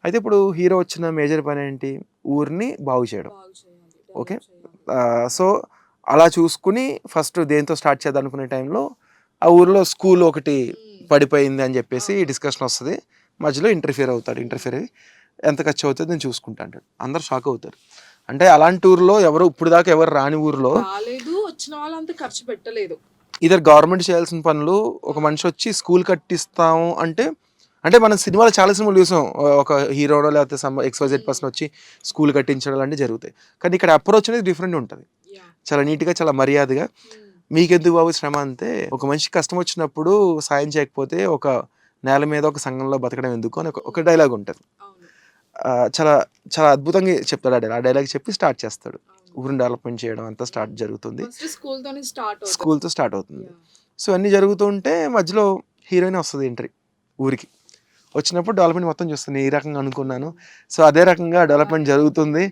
అయితే ఇప్పుడు హీరో వచ్చిన మేజర్ పని ఏంటి? ఊరిని బాగు చేయడం. బాగు చేయాలి. ఓకే. డెవలప్ చేయాలి. సో, అలా చూసుకొని ఫస్ట్ దేనితో స్టార్ట్ చేద్దాం అనుకునే టైంలో ఆ ఊర్లో స్కూల్ ఒకటి పడిపోయింది అని చెప్పేసి అవును. డిస్కషన్ వస్తది. మధ్యలో ఇంటర్ఫియర్ అవుతాడు. ఇంటర్ఫియర్ అయ్యి ఎంత ఖర్చు అవుతది నేను చూసుకుంటా అంటాడు. అందరూ షాక్ అవుతారు. అంటే అలాంటి ఊర్లో ఎవరు ఇప్పటిదాకా ఎవరు రాని ఊర్లో రాలేదు. వచ్చిన వాళ్ళంతా ఖర్చు పెట్టలేదు. ఇద్దరు గవర్నమెంట్ చేయాల్సిన పనులు ఒక మనిషి వచ్చి స్కూల్ కట్టిస్తాము అంటే అంటే మనం సినిమాలు చాలా సినిమాలు చూసాం. ఒక హీరోనో లేకపోతే ఎక్స్‌వైజెడ్ పర్సన్ వచ్చి స్కూల్ కట్టించడం లాంటివి జరుగుతాయి. కానీ ఇక్కడ అప్రోచ్ అనేది డిఫరెంట్ ఉంటది. యాహ్! చాలా నీట్‌గా, చాలా మర్యాదగా మీకెందుకు బాబు శ్రమ అంతే ఒక మనిషికి కష్టం వచ్చినప్పుడు సాయం చేయకపోతే ఒక నేల మీద ఒక సంఘంలో బతకడం ఎందుకు అని ఒక డైలాగ్ ఉంటది. అవును. చాలా చాలా అద్భుతంగా చెప్తాడు ఆ డైలాగ్. ఆ డైలాగ్ చెప్పి స్టార్ట్ చేస్తాడు. అవును. ఊరిని డెవలప్‌మెంట్ చేయడం అంతా స్టార్ట్ జరుగుతుంది. ఫస్ట్ స్కూల్‌తోనే స్టార్ట్ అవుతది. స్కూల్‌తో స్టార్ట్ అవుతుంది. యాహ్! సో, అన్నీ జరుగుతూ ఉంటే మధ్యలో హీరోయిన్ వస్తది ఎంట్రీ ఊరికి. వచ్చినప్పుడు డెవలప్‌మెంట్ మొత్తం చూస్తుంది. ఏ రకంగా అనుకున్నాను. సో, అదే రకంగా డెవలప్‌మెంట్ జరుగుతుంది.